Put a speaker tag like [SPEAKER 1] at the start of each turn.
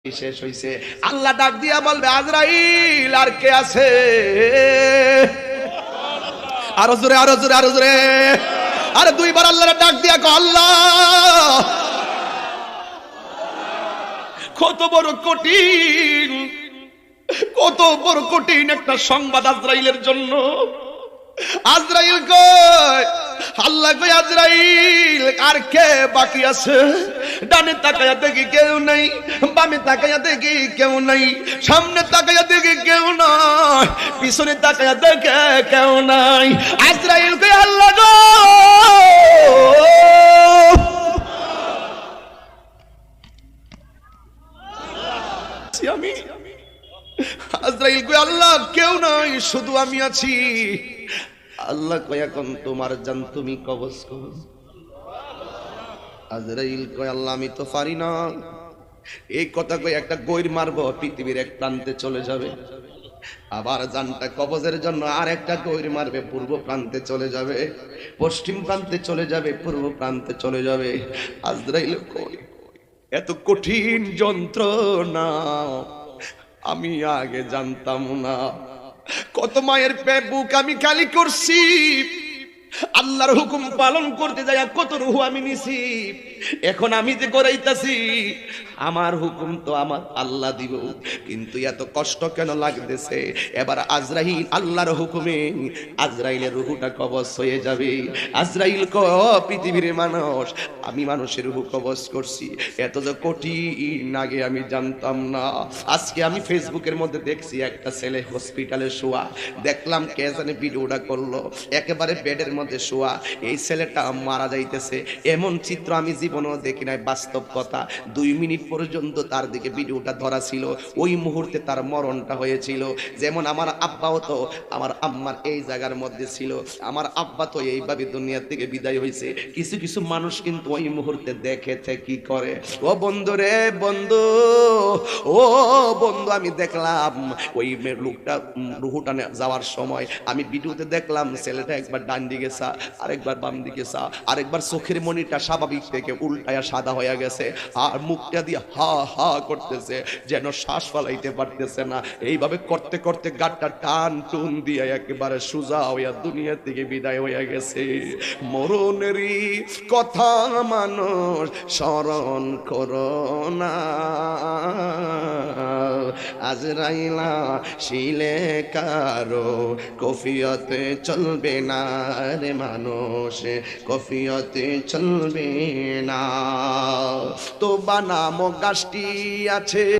[SPEAKER 1] শেষ হইছে। আল্লাহ ডাক দিয়া বলবে, আজরাইল আর কে আছে? আরো জোরে, আরো জোরে, আরো জোরে। আরে দুইবার আল্লাহর ডাক দিয়া কো, আল্লাহ। কত বড় কঠিন, কত বড় কঠিন একটা সংবাদ আজরাইলের জন্য। আজরাইল কয়, আল্লাহ কয়, আজরাইল আর কে বাকি আছে? ডানে তাকায়া দেখি কেউ নাই, বামে তাকায়া দেখি কেউ নাই, সামনে তাকায়া দেখি কেউ নাই, পিছনে তাকায়া দেখে কেউ নাই। আজরাইল কয়, আল্লাহ গো, আমি। আজরাইল কয়, আল্লাহ কেউ নাই, শুধু আমি আছি। আল্লাহ কয়, এখন তোমার জান তুমি কবজ করো। আজরাইল কয়, আল্লাহ আমি তো পারি না। এই কথা কই একটা গৈর মারবো, পৃথিবীর এক প্রান্তে চলে যাবে। আবার জানটা কবজের জন্য আর একটা গৈর মারবে, পূর্ব প্রান্তে চলে যাবে, পশ্চিম প্রান্তে চলে যাবে, পূর্ব প্রান্তে চলে যাবে। আজরাইল কয়, এত কঠিন যন্ত্রণা আমি আগে জানতাম না। কত মায়ের বুক আমি খালি করছি, আল্লাহর হুকুম পালন করতে যায় কত রূহ আমি নিছি। এখন আমি যে করাইতাছি, আমার হুকুম তো আমার আল্লাহ দিব, কিন্তু এত কষ্ট কেন লাগতেছে? এবার আজরাইল আল্লাহর হুকুমে আজরাইলের রূহটা কবজ হয়ে যাবে। আজরাইল পৃথিবীর মানুষ, আমি মানুষের রূহ কবজ করছি, এত যে কঠিন আগে আমি জানতাম না। আজকে আমি ফেসবুকের মধ্যে দেখছি একটা ছেলে হসপিটালে শোয়া, দেখলাম কে জানে ভিডিওটা করলো, একেবারে বেডের মধ্যে শোয়া, এই ছেলেটা মারা যাইতেছে। এমন চিত্র আমি জীবনেও দেখি নাই, বাস্তব কথা। 2 মিনিট পর্যন্ত তার দিকে ভিডিওটা ধরা ছিল, ওই মুহূর্তে তার মরণটা হয়েছিল। যেমন আমার আব্বাও তো আমার আম্মার এই জায়গার মধ্যে ছিল, আমার আব্বা তো এইভাবে দুনিয়া থেকে বিদায় হয়েছে। কিছু কিছু মানুষ কিন্তু ওই মুহূর্তে দেখেছে কি করে। ও বন্ধু রে বন্ধু, ও বন্ধু, আমি দেখলাম ওই লোকটা রুহুটা যাওয়ার সময় আমি ভিডিওতে দেখলাম ছেলেটা একবার ডান দিকে চা, আরেকবার বাম দিকে চা, আরেকবার চোখের মনিটা স্বাভাবিক থেকে উল্টায়া সাদা হয়ে গেছে, আর মুখটা দিয়ে হা হা করতেছে, যেন শ্বাস ফলাইতে পারতেছে না। এইভাবে করতে করতে গাটটা টান টুন দিয়ে একেবারে সোজা হইয়া দুনিয়া থেকে বিদায় হয়ে গেছে। মরণেরই কথা মানুষ স্মরণ করো না, আজরাইলা শিলে কারো কফিয়তে চলবে না রে মানুষ, কফিয়তে চলবে না। তো বানামো গাছটি আছে।